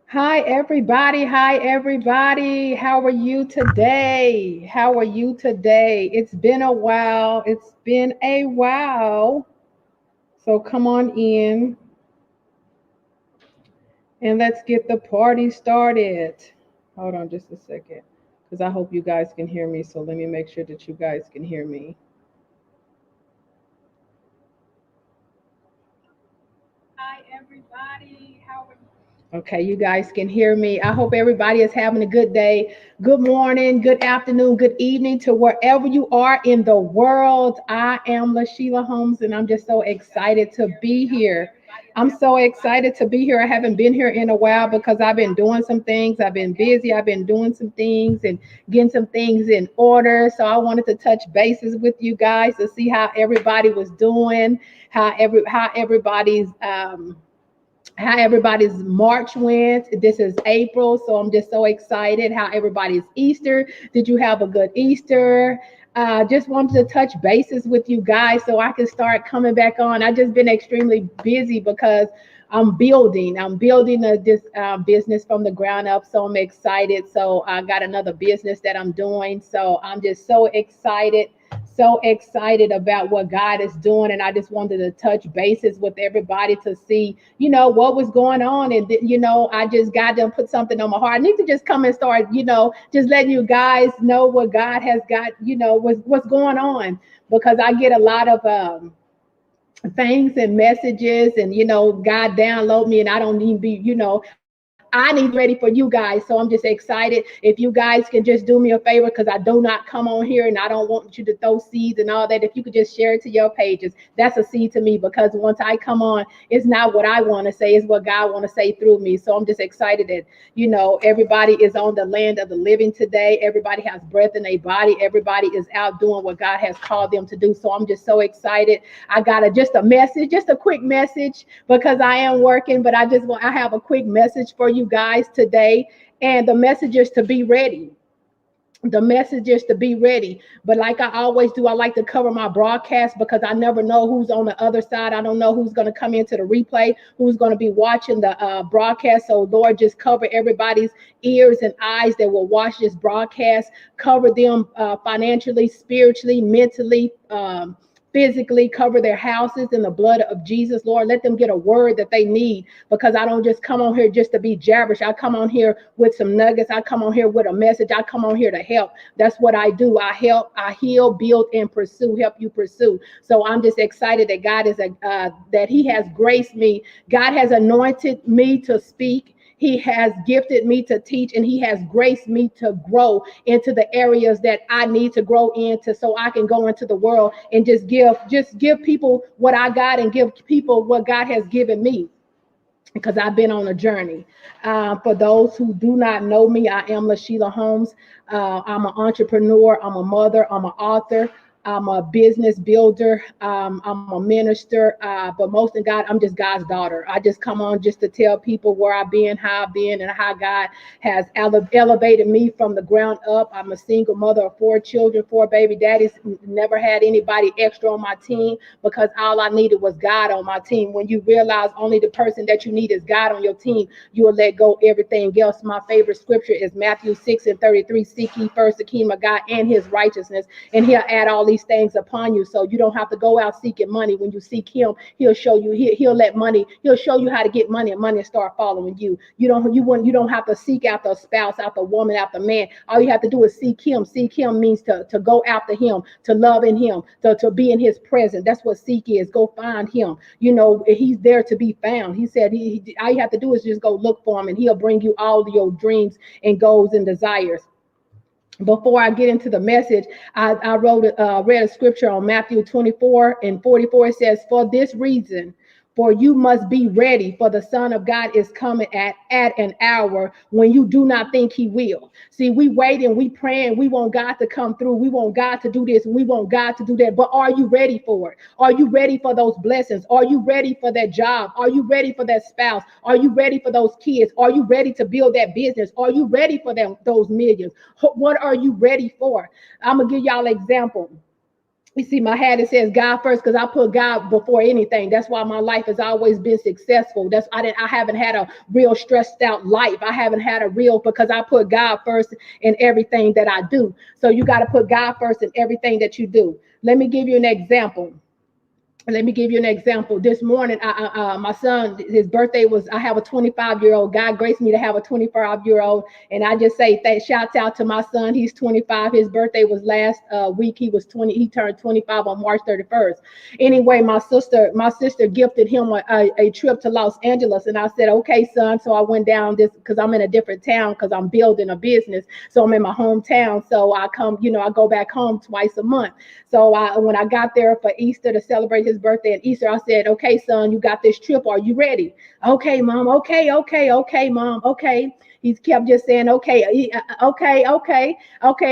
Hi, everybody. Hi, everybody. How are you today? How are you today? It's been a while. It's been a while. So come on in and let's get the party started. Hold on just a second because I hope you guys can hear me. So let me make sure that you guys can hear me. Hi, everybody. How are you? Okay, you guys can hear me. I hope everybody is having a good day. Good morning, good afternoon, good evening to wherever you are in the world. I am LaSheila Holmes, and I'm just so excited to be here. I'm so excited to be here. I haven't been here in a while because I've been doing some things. I've been busy. I've been doing some things and getting some things in order. So I wanted to touch bases with you guys to see how everybody was doing, how everybody's March went. This is April, so I'm just so excited. How everybody's Easter. Did you have a good Easter? Just wanted to touch bases with you guys so I can start coming back on. I've just been extremely busy because I'm building. This business from the ground up, so I'm excited. So I got another business that I'm doing. So I'm just so excited about what God is doing. And I just wanted to touch bases with everybody to see, what was going on. And, I just got them put something on my heart. I need to just come and start, just letting you guys know what God has got, what's going on, because I get a lot of, things and messages, and God download me, and I don't need to be, I need to be ready for you guys. So I'm just excited. If you guys can just do me a favor, because I do not come on here and I don't want you to throw seeds and all that. If you could just share it to your pages, that's a seed to me, because once I come on, it's not what I want to say, it's what God want to say through me. So I'm just excited that everybody is on the land of the living today. Everybody has breath in their body. Everybody is out doing what God has called them to do. So I'm just so excited. I got just a message, just a quick message, because I am working, but I have a quick message for you guys today. And the message is to be ready. The message is to be ready. But like I always do, I like to cover my broadcast, because I never know who's on the other side. I don't know who's going to come into the replay, who's going to be watching the broadcast. So Lord, just cover everybody's ears and eyes that will watch this broadcast. Cover them financially, spiritually, mentally, physically. Cover their houses in the blood of Jesus. Lord, let them get a word that they need, because I don't just come on here just to be jabberish. I come on here with some nuggets. I come on here with a message. I come on here to help. That's what I do. I help, I heal, build, and pursue. Help you pursue. So I'm just excited that God is that He has graced me. God has anointed me to speak. He has gifted me to teach, and He has graced me to grow into the areas that I need to grow into, so I can go into the world and just give people what I got, and give people what God has given me, because I've been on a journey. For those who do not know me, I am LaSheila Holmes. I'm an entrepreneur. I'm a mother. I'm an author. I'm a business builder. I'm a minister. But most of God, I'm just God's daughter. I just come on just to tell people where I've been, how I've been, and how God has elevated me from the ground up. I'm a single mother of 4 children, 4 baby daddies. Never had anybody extra on my team, because all I needed was God on my team. When you realize only the person that you need is God on your team, you will let go everything else. My favorite scripture is Matthew 6:33. Seek ye first the kingdom of God and His righteousness, and He'll add all these these things upon you, so you don't have to go out seeking money. When you seek him, he'll show you, he'll let money, he'll show you how to get money, and money start following you. You don't have to seek after a spouse, after a woman, after a man. All you have to do is seek him. Seek him means to go after him, to love in him, to be in his presence. That's what seek is. Go find him. He's there to be found. He said all you have to do is just go look for him, and he'll bring you all your dreams and goals and desires. Before I get into the message, I read a scripture on Matthew 24:44. It says, "For this reason, for you must be ready, for the Son of God is coming at an hour when you do not think he will." See, we wait and we pray and we want God to come through. We want God to do this and we want God to do that. But are you ready for it? Are you ready for those blessings? Are you ready for that job? Are you ready for that spouse? Are you ready for those kids? Are you ready to build that business? Are you ready for those millions? What are you ready for? I'm going to give y'all an example. You see my hat, it says God first, because I put God before anything. That's why my life has always been successful. I haven't had a real stressed out life. I haven't had a real, because I put God first in everything that I do. So you got to put God first in everything that you do. Let me give you an example. This morning, my son, his birthday was, I have a 25-year-old. God graced me to have a 25-year-old. And I just say shouts out to my son. He's 25. His birthday was last week. He was 20. He turned 25 on March 31st. Anyway, my sister gifted him a trip to Los Angeles. And I said, okay, son. So I went down because I'm in a different town because I'm building a business. So I'm in my hometown. So I go back home twice a month. So when I got there for Easter to celebrate his birthday and Easter, I said, okay, son, you got this trip. Are you ready? Okay, mom. Okay, mom. Okay. He kept just saying, okay.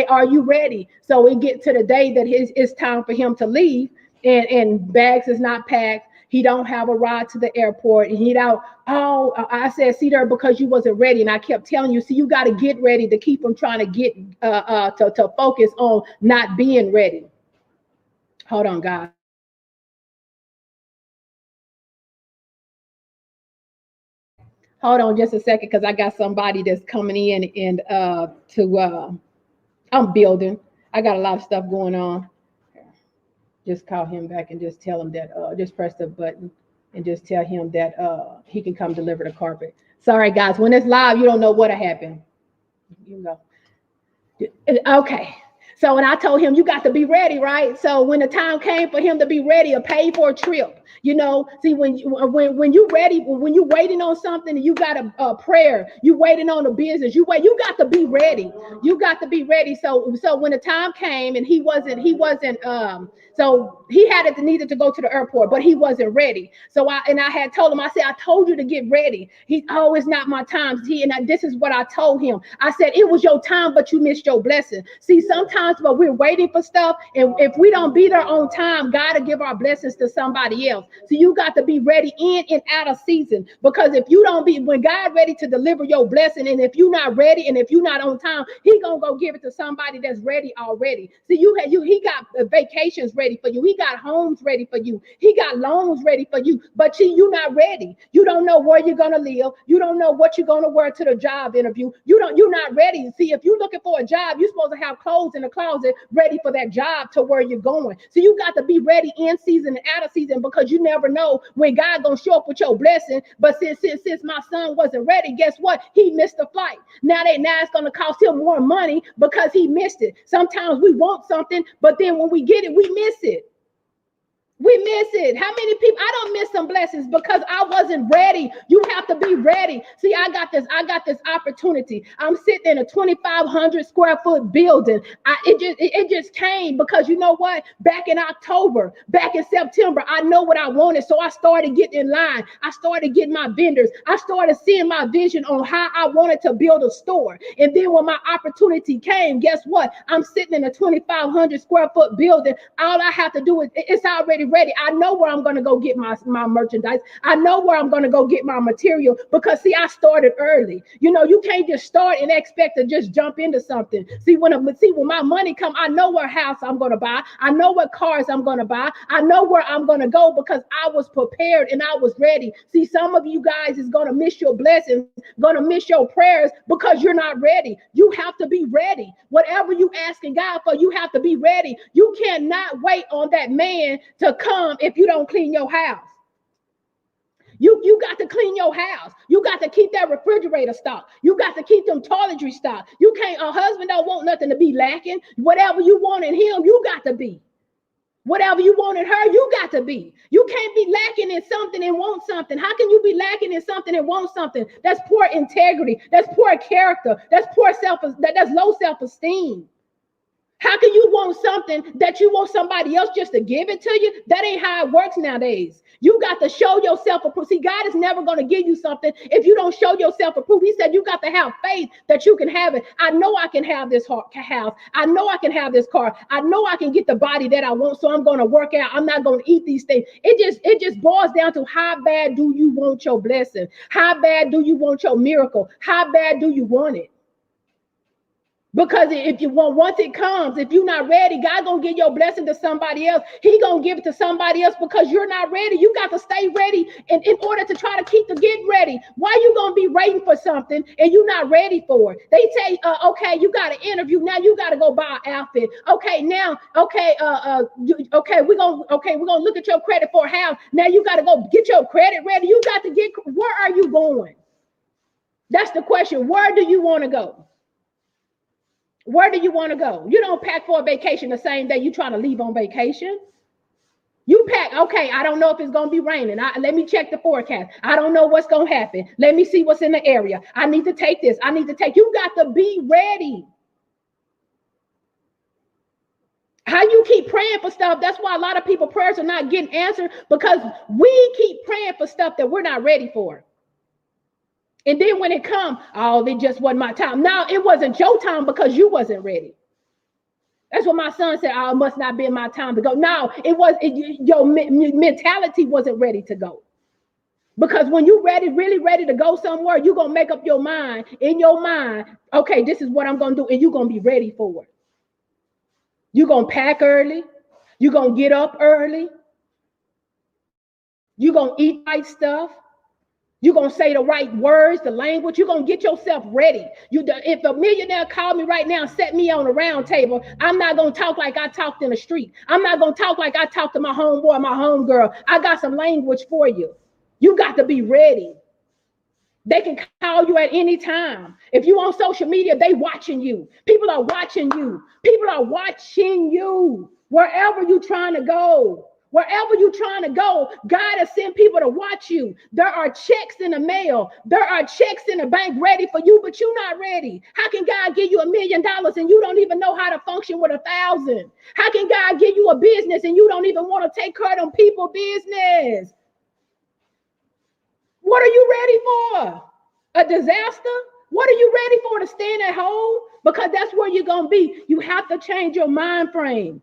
Are you ready? So we get to the day that it's time for him to leave, and bags is not packed. He don't have a ride to the airport. And I said, see there, because you wasn't ready. And I kept telling you, see, you got to get ready to keep him trying to get to focus on not being ready. Hold on, guys. Hold on just a second, because I got somebody that's coming in and I'm building. I got a lot of stuff going on. Just call him back and just tell him that just press the button and just tell him that he can come deliver the carpet. Sorry, guys. When it's live, you don't know what'll happen. Okay. So when I told him, you got to be ready, right? So when the time came for him to be ready to pay for a trip, see, when you ready, when you waiting on something, you got a prayer, you waiting on a business, you got to be ready. You got to be ready. So when the time came and he wasn't, so he needed to go to the airport, but he wasn't ready. So I had told him, I said, I told you to get ready. It's not my time. This is what I told him. I said, it was your time, but you missed your blessing. See, sometimes, but we're waiting for stuff, and if we don't be there on time, God will give our blessings to somebody else. So you got to be ready in and out of season, because if you don't be, when God ready to deliver your blessing, and if you're not ready, and if you're not on time, he gonna go give it to somebody that's ready already. See, he got vacations ready for you. He got homes ready for you. He got loans ready for you. But you're not ready. You don't know where you're gonna live. You don't know what you're gonna wear to the job interview. You're not ready. See, if you're looking for a job, you're supposed to have clothes in the closet ready for that job to where you're going. So you got to be ready in season and out of season, because you never know when God gonna show up with your blessing. But since my son wasn't ready, guess what? He missed the flight. Now it's gonna cost him more money because he missed it. Sometimes we want something, but then when we get it, we miss it. We miss it. How many people? I don't miss some blessings because I wasn't ready. You have to be ready. See, I got this opportunity. I'm sitting in a 2,500 square foot building. It just came because you know what? Back in October, back in September, I know what I wanted. So I started getting in line. I started getting my vendors. I started seeing my vision on how I wanted to build a store. And then when my opportunity came, guess what? I'm sitting in a 2,500 square foot building. All I have to do is it's already already ready. I know where I'm going to go get my merchandise. I know where I'm going to go get my material because see, I started early. You know, you can't just start and expect to just jump into something. See, when my money come, I know what house I'm going to buy. I know what cars I'm going to buy. I know where I'm going to go because I was prepared and I was ready. See, some of you guys is going to miss your blessings, going to miss your prayers because you're not ready. You have to be ready. Whatever you asking God for, you have to be ready. You cannot wait on that man to come if you don't clean your house. You got to clean your house. You got to keep that refrigerator stocked. You got to keep them toiletry stocked. You can't, a husband don't want nothing to be lacking. Whatever you want in him, you got to be. Whatever you want in her, you got to be. You can't be lacking in something and want something. How can you be lacking in something and want something? That's poor integrity. That's poor character. That's that's low self-esteem. How can you want something that you want somebody else just to give it to you? That ain't how it works nowadays. You got to show yourself approved. See, God is never going to give you something if you don't show yourself approved. He said you got to have faith that you can have it. I know I can have this house. I know I can have this car. I know I can get the body that I want. So I'm going to work out. I'm not going to eat these things. It just boils down to how bad do you want your blessing? How bad do you want your miracle? How bad do you want it? Because if you want, once it comes, if you're not ready, God gonna give your blessing to somebody else. He gonna give it to somebody else because you're not ready. You got to stay ready in order to try to keep the get ready. Why you gonna be waiting for something and you're not ready for it? They say, okay, you got an interview now. You got to go buy an outfit. Okay, now, we're gonna look at your credit for a house. Now you got to go get your credit ready. You got to get. Where are you going? That's the question. Where do you want to go? Where do you want to go? You don't pack for a vacation the same day you trying to leave on vacation. You pack, okay, I don't know if it's going to be raining. Let me check the forecast. I don't know what's going to happen. Let me see what's in the area. I need to take this. You got to be ready. How you keep praying for stuff, that's why a lot of people prayers are not getting answered because we keep praying for stuff that we're not ready for. And then when it comes, oh, it just wasn't my time. No, it wasn't your time because you wasn't ready. That's what my son said. Oh, it must not be my time to go. No, your mentality wasn't ready to go. Because when you're really ready to go somewhere, you're going to make up your mind, in your mind, okay, this is what I'm going to do. And you're going to be ready for it. You're going to pack early. You're going to get up early. You're going to eat right stuff. You're going to say the right words, the language. You're going to get yourself ready. If a millionaire called me right now and set me on a round table, I'm not going to talk like I talked in the street. I'm not going to talk like I talked to my homeboy, my homegirl. I got some language for you. You got to be ready. They can call you at any time. If you on social media, they watching you. People are watching you. People are watching you. Wherever you're trying to go. Wherever you're trying to go, God has sent people to watch you. There are checks in the mail. There are checks in the bank ready for you, but you're not ready. How can God give you $1 million and you don't even know how to function with 1,000? How can God give you a business and you don't even want to take care of them people business? What are you ready for? A disaster? What are you ready for, to stand at home? Because that's where you're going to be. You have to change your mind frame.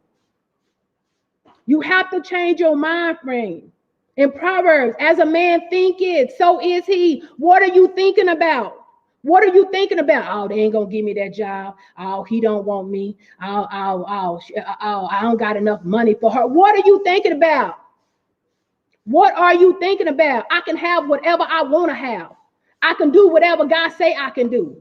You have to change your mind frame. In Proverbs, as a man thinketh, so is he. What are you thinking about? What are you thinking about? Oh, they ain't gonna give me that job. Oh, he don't want me. I don't got enough money for her. What are you thinking about? What are you thinking about? I can have whatever I want to have. I can do whatever God say I can do.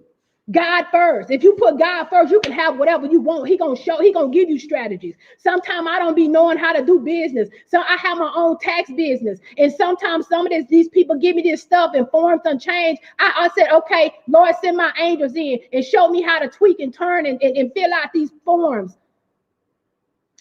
God first. If you put God first, you can have whatever you want. He gonna give you strategies. Sometimes I don't be knowing how to do business. So I have my own tax business. And sometimes some of these people give me this stuff and forms done change. I said, okay, Lord, send my angels in and show me how to tweak and turn and fill out these forms.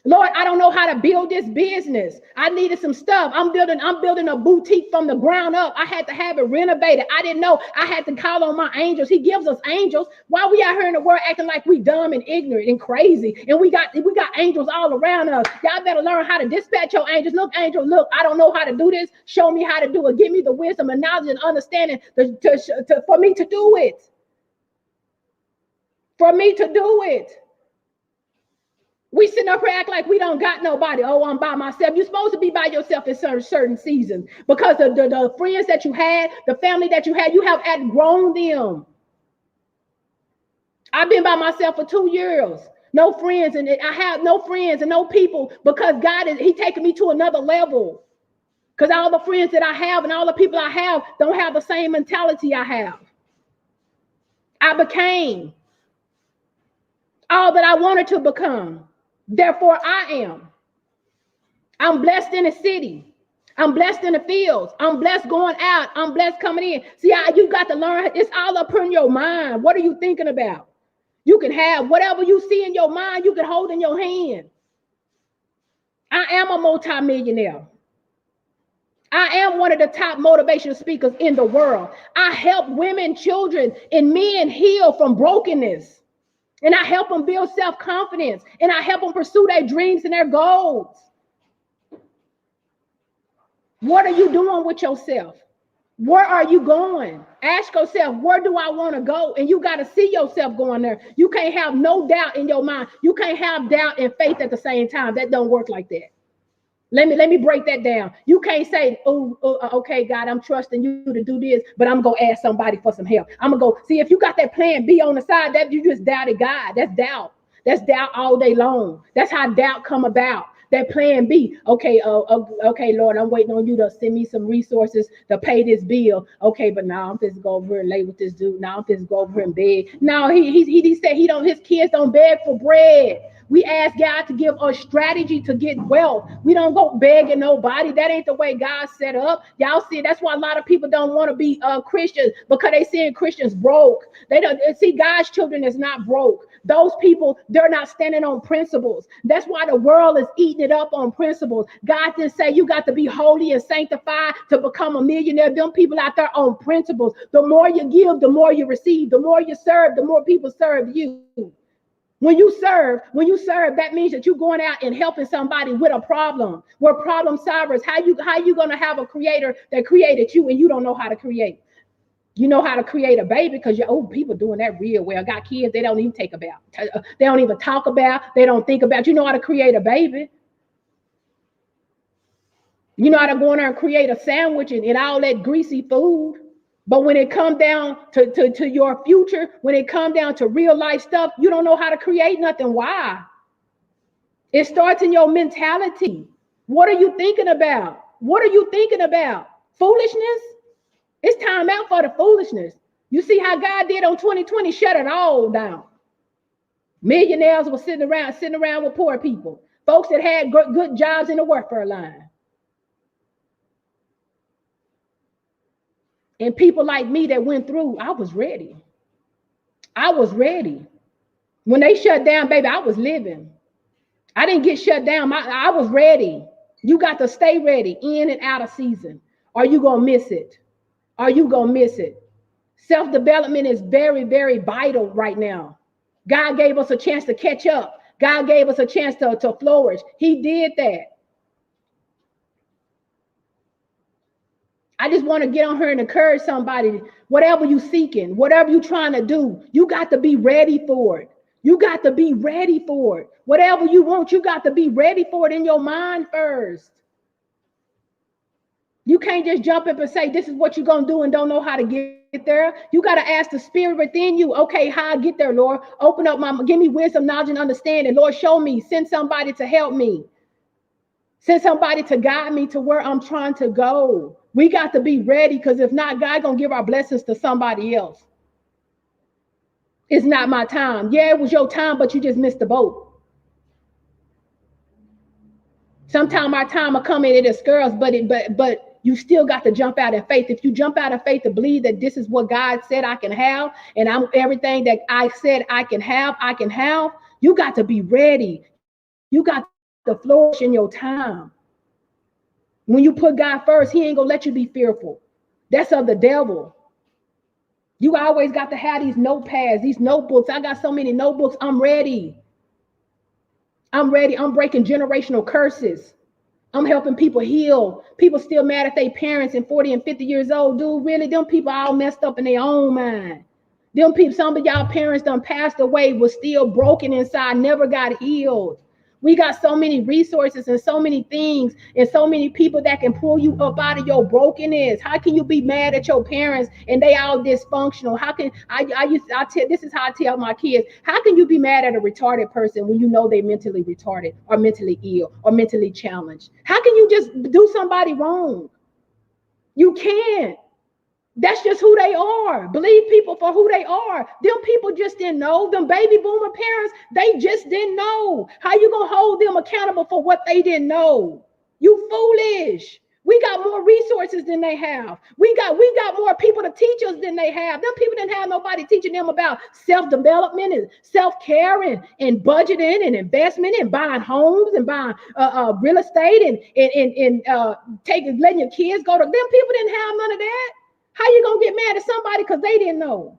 Lord, I don't know how to build this business. I needed some stuff. I'm building a boutique from the ground up. I had to have it renovated. I didn't know. I had to call on my angels. He gives us angels. Why we out here in the world acting like we dumb and ignorant and crazy? And we got angels all around us. Y'all better learn how to dispatch your angels. Look, angel, look, I don't know how to do this. Show me how to do it. Give me the wisdom and knowledge and understanding for me to do it. For me to do it. We sitting up here act like we don't got nobody. Oh, I'm by myself. You're supposed to be by yourself in certain seasons because the friends that you had, the family that you have outgrown them. I've been by myself for 2 years. No friends, and I have no friends and no people because He taking me to another level. Because all the friends that I have and all the people I have don't have the same mentality I have. I became all that I wanted to become. Therefore, I am. I'm blessed in the city. I'm blessed in the fields. I'm blessed going out. I'm blessed coming in. See, you got to learn. It's all up in your mind. What are you thinking about? You can have whatever you see in your mind, you can hold in your hand. I am a multimillionaire. I am one of the top motivational speakers in the world. I help women, children, and men heal from brokenness. And I help them build self-confidence. And I help them pursue their dreams and their goals. What are you doing with yourself? Where are you going? Ask yourself, where do I want to go? And you got to see yourself going there. You can't have no doubt in your mind. You can't have doubt and faith at the same time. That don't work like that. Let me break that down. You can't say, okay, God, I'm trusting you to do this, but I'm going to ask somebody for some help. I'm going to go. See, if you got that plan B on the side, that you just doubted God. That's doubt. That's doubt all day long. That's how doubt come about. That plan B. Okay, okay, Lord, I'm waiting on you to send me some resources to pay this bill. Okay, but now I'm just go over and lay with this dude. Now I'm just go over and beg. No, he said his kids don't beg for bread. We ask God to give us strategy to get wealth. We don't go begging nobody. That ain't the way God set up. Y'all see, that's why a lot of people don't want to be Christians because they seeing Christians broke. They don't see God's children is not broke. Those people, they're not standing on principles. That's why the world is eating it up on principles. God didn't say you got to be holy and sanctified to become a millionaire. Them people out there on principles. The more you give, the more you receive. The more you serve, the more people serve you. When you serve, that means that you're going out and helping somebody with a problem. We're problem solvers. How you going to have a creator that created you and you don't know how to create? You know how to create a baby because people doing that real well. Got kids they don't even take about. They don't even talk about. They don't think about. You know how to create a baby. You know how to go in there and create a sandwich and all that greasy food. But when it comes down to your future, when it comes down to real life stuff, you don't know how to create nothing. Why? It starts in your mentality. What are you thinking about? What are you thinking about? Foolishness? It's time out for the foolishness. You see how God did on 2020, shut it all down. Millionaires were sitting around with poor people. Folks that had good jobs in the welfare line. And people like me that went through, I was ready. I was ready. When they shut down, baby, I was living. I didn't get shut down. I was ready. You got to stay ready in and out of season. Or you going to miss it. Are you going to miss it? Self-development is very, very vital right now. God gave us a chance to catch up. God gave us a chance to flourish. He did that. I just want to get on here and encourage somebody, whatever you're seeking, whatever you're trying to do, you got to be ready for it. You got to be ready for it. Whatever you want, you got to be ready for it in your mind first. You can't just jump up and say, this is what you're going to do and don't know how to get there. You got to ask the spirit within you, okay, how I get there, Lord? Open up give me wisdom, knowledge, and understanding. Lord, show me, send somebody to help me. Send somebody to guide me to where I'm trying to go. We got to be ready because if not, God going to give our blessings to somebody else. It's not my time. Yeah, it was your time, but you just missed the boat. Sometimes our time will come in and it scares, but you still got to jump out in faith. If you jump out of faith to believe that this is what God said I can have, and I'm everything that I said I can have, you got to be ready. You got to flourish in your time. When you put God first, he ain't gonna let you be fearful. That's of the devil. You always got to have these notepads, these notebooks. I got so many notebooks. I'm ready. I'm ready. I'm breaking generational curses. I'm helping people heal. People still mad at their parents and 40 and 50 years old. Dude, really, them people all messed up in their own mind. Them people, some of y'all parents done passed away, was still broken inside, never got healed. We got so many resources and so many things and so many people that can pull you up out of your brokenness. How can you be mad at your parents and they all dysfunctional? How can I tell this is how I tell my kids, how can you be mad at a retarded person when you know they're mentally retarded or mentally ill or mentally challenged? How can you just do somebody wrong? You can't. That's just who they are. Believe people for who they are. Them people just didn't know. Them baby boomer parents, they just didn't know. How you gonna hold them accountable for what they didn't know? You foolish. We got more resources than they have. We got more people to teach us than they have. Them people didn't have nobody teaching them about self-development and self-care and budgeting and investment and buying homes and buying real estate and letting your kids go to them. People didn't have none of that. How you gonna get mad at somebody because they didn't know?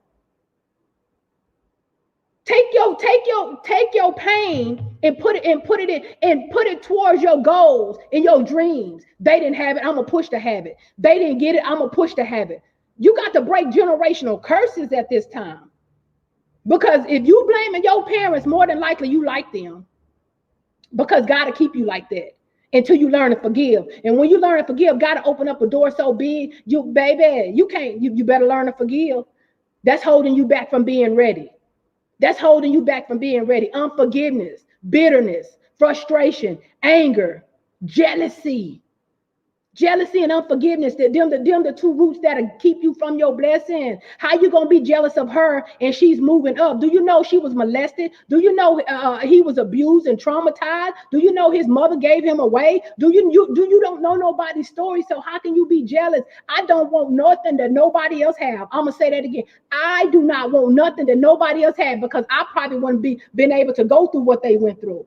Take your pain and put it towards your goals and your dreams. They didn't have it. I'm gonna push to have it. They didn't get it. I'm gonna push to have it. You got to break generational curses at this time. Because if you blaming your parents, more than likely you like them. Because God will keep you like that until you learn to forgive. And when you learn to forgive, God will open up a door so big, you better learn to forgive. That's holding you back from being ready. That's holding you back from being ready. Unforgiveness, bitterness, frustration, anger, jealousy. Jealousy and unforgiveness, them the two roots that'll keep you from your blessing. How you gonna be jealous of her and she's moving up? Do you know she was molested? Do you know he was abused and traumatized? Do you know his mother gave him away? Do you don't know nobody's story? So how can you be jealous? I don't want nothing that nobody else have. I'm gonna say that again. I do not want nothing that nobody else had because I probably wouldn't been able to go through what they went through.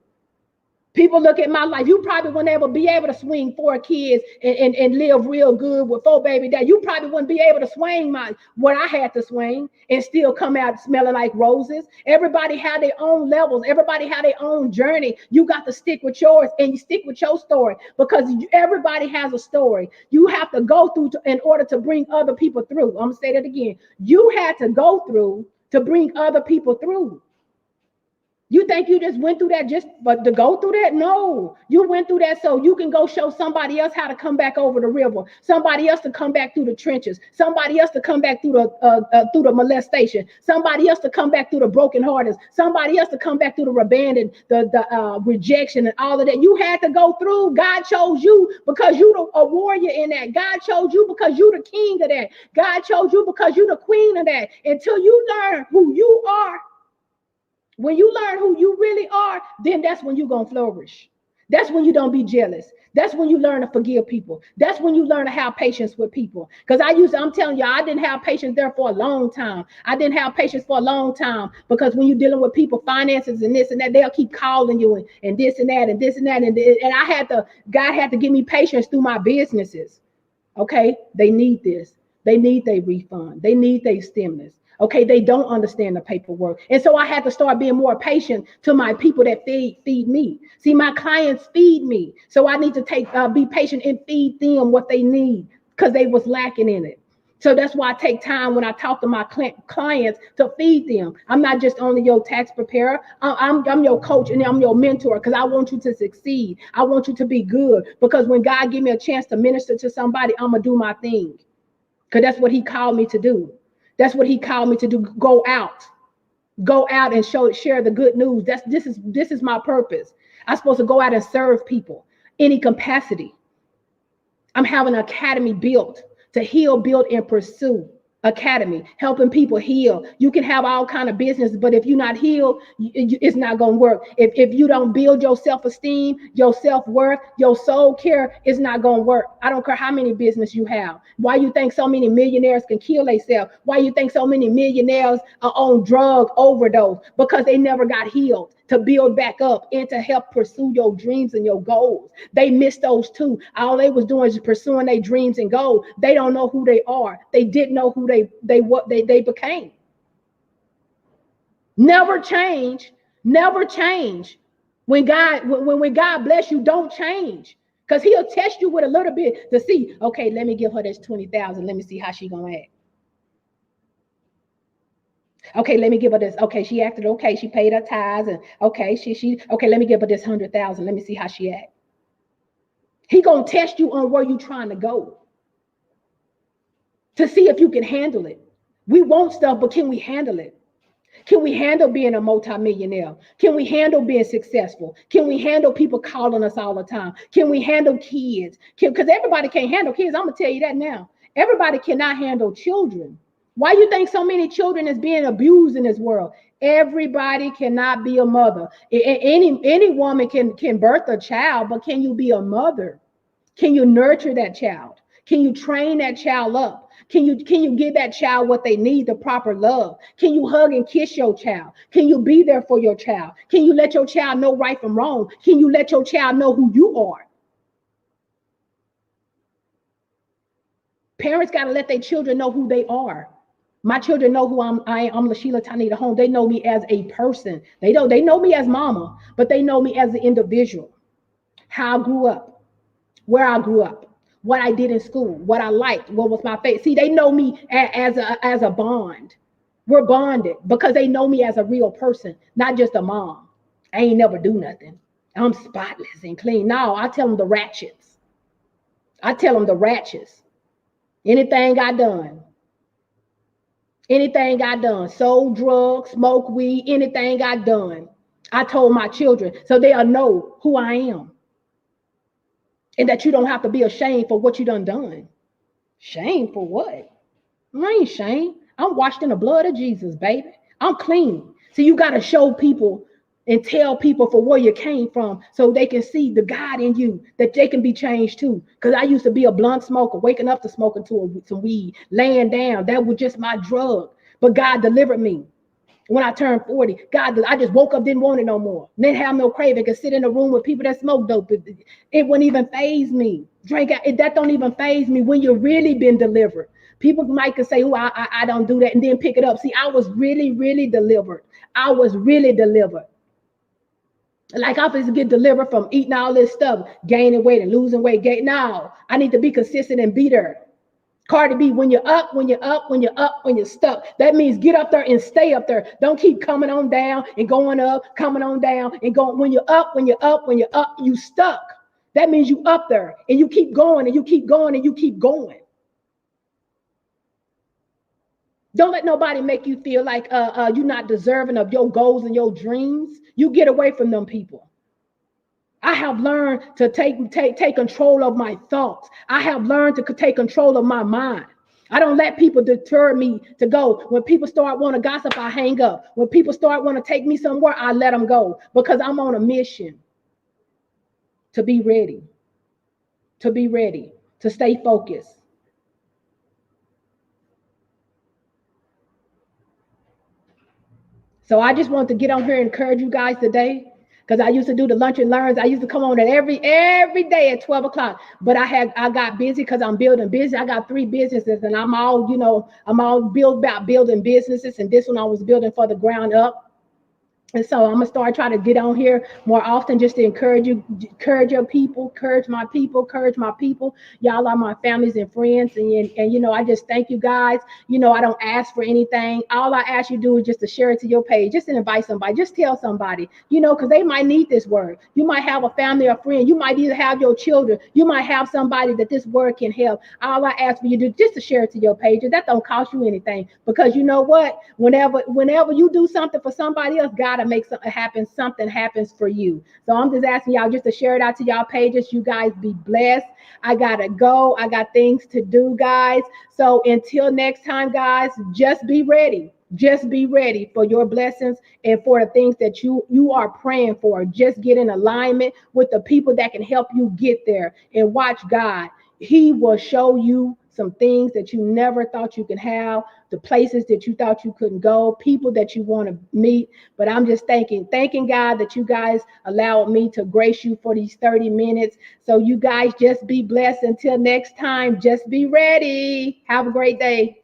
People look at my life. You probably wouldn't be able to swing 4 kids and live real good with 4 baby dads. You probably wouldn't be able to swing what I had to swing and still come out smelling like roses. Everybody had their own levels. Everybody had their own journey. You got to stick with yours and you stick with your story because everybody has a story. You have to go through in order to bring other people through. I'm going to say that again. You had to go through to bring other people through. You think you just went through that just but to go through that? No, you went through that so you can go show somebody else how to come back over the river, somebody else to come back through the trenches, somebody else to come back through the molestation, somebody else to come back through the broken hearted, somebody else to come back through the abandon, the rejection and all of that. You had to go through. God chose you because you a warrior in that. God chose you because you the king of that. God chose you because you the queen of that. Until you learn who you are. When you learn who you really are, then that's when you're going to flourish. That's when you don't be jealous. That's when you learn to forgive people. That's when you learn to have patience with people. Because I'm telling you, I didn't have patience there for a long time. I didn't have patience for a long time because when you're dealing with people, finances and this and that, they'll keep calling you and this and that and this and that. And God had to give me patience through my businesses. Okay, they need this. They need their refund. They need their stimulus. Okay, they don't understand the paperwork. And so I had to start being more patient to my people that feed me. See, my clients feed me. So I need to be patient and feed them what they need because they was lacking in it. So that's why I take time when I talk to my clients to feed them. I'm not just only your tax preparer. I'm your coach and I'm your mentor because I want you to succeed. I want you to be good because when God give me a chance to minister to somebody, I'm going to do my thing because that's what he called me to do. That's what he called me to do. Go out and share the good news. This is my purpose. I'm supposed to go out and serve people, any capacity. I'm having an academy built to heal, build, and pursue. Academy, helping people heal. You can have all kind of business, but if you're not healed, it's not going to work. If you don't build your self-esteem, your self-worth, your soul care, it's not going to work. I don't care how many business you have. Why you think so many millionaires can kill themselves? Why you think so many millionaires are on drug overdose? Because they never got healed to build back up and to help pursue your dreams and your goals. They missed those two. All they was doing is pursuing their dreams and goals. They don't know who they are. They didn't know who they became. Never change. Never change. When God bless you, don't change. Because he'll test you with a little bit to see, okay, let me give her this 20,000. Let me see how she gonna act. Okay, let me give her this. Okay, she acted okay. She paid her tithes, and okay, she okay. Let me give her this 100,000. Let me see how she act. He gonna test you on where you trying to go to see if you can handle it. We want stuff, but can we handle it? Can we handle being a multimillionaire? Can we handle being successful? Can we handle people calling us all the time? Can we handle kids? Because everybody can't handle kids. I'm gonna tell you that now. Everybody cannot handle children. Why you think so many children is being abused in this world? Everybody cannot be a mother. Any woman can birth a child, but can you be a mother? Can you nurture that child? Can you train that child up? Can you give that child what they need, the proper love? Can you hug and kiss your child? Can you be there for your child? Can you let your child know right from wrong? Can you let your child know who you are? Parents got to let their children know who they are. My children know who I'm LaSheila Tanita Holmes. They know me as a person. They know me as mama, but they know me as an individual. How I grew up, where I grew up, what I did in school, what I liked, what was my favorite. See, they know me as a bond. We're bonded because they know me as a real person, not just a mom. I ain't never do nothing. I'm spotless and clean. No, I tell them the ratchets. I tell them the ratchets. Anything I done, anything I done, sold drugs, smoke weed, anything I done, I told my children so they'll know who I am and that you don't have to be ashamed for what you done. Shame for what? I ain't shame. I'm washed in the blood of Jesus, baby. I'm clean. So you got to show people and tell people for where you came from so they can see the God in you, that they can be changed too. Because I used to be a blunt smoker, waking up to smoking some weed, laying down. That was just my drug. But God delivered me. When I turned 40, God, I just woke up, didn't want it no more. Didn't have no craving. Could sit in a room with people that smoke dope. It wouldn't even faze me. That don't even faze me when you've really been delivered. People might could say, "Oh, I don't do that," and then pick it up. See, I was really, really delivered. I was really delivered. Like I was get delivered from eating all this stuff, gaining weight and losing weight. Now I need to be consistent and be there. Cardi B, when you're up, when you're up, when you're up, when you're stuck, that means get up there and stay up there. Don't keep coming on down and going up, coming on down and going. When you're up, when you're up, when you're up, you stuck. That means you up there and you keep going and you keep going and you keep going. Don't let nobody make you feel like you're not deserving of your goals and your dreams. You get away from them people. I have learned to take control of my thoughts. I have learned to take control of my mind. I don't let people deter me to go. When people start want to gossip, I hang up. When people start want to take me somewhere, I let them go because I'm on a mission to be ready, to stay focused. So I just want to get on here and encourage you guys today because I used to do the lunch and learns. I used to come on at every day at 12 o'clock. But I got busy because I'm building business. I got 3 businesses and I'm all built about building businesses. And this one I was building for the ground up. And so I'm gonna start trying to get on here more often just to encourage you, encourage your people, encourage my people, encourage my people. Y'all are my families and friends. And I just thank you guys. I don't ask for anything. All I ask you to do is just to share it to your page, just to invite somebody, just tell somebody, because they might need this word. You might have a family or friend. You might either have your children. You might have somebody that this word can help. All I ask for you to do just to share it to your page. And that don't cost you anything because you know what? Whenever you do something for somebody else, God make something happen, something happens for you. So I'm just asking y'all just to share it out to y'all pages. You guys be blessed. I gotta go. I got things to do, guys. So until next time, guys, just be ready. Just be ready for your blessings and for the things that you are praying for. Just get in alignment with the people that can help you get there and watch God. He will show you some things that you never thought you could have, the places that you thought you couldn't go, people that you want to meet. But I'm just thanking God that you guys allowed me to grace you for these 30 minutes. So you guys just be blessed until next time. Just be ready. Have a great day.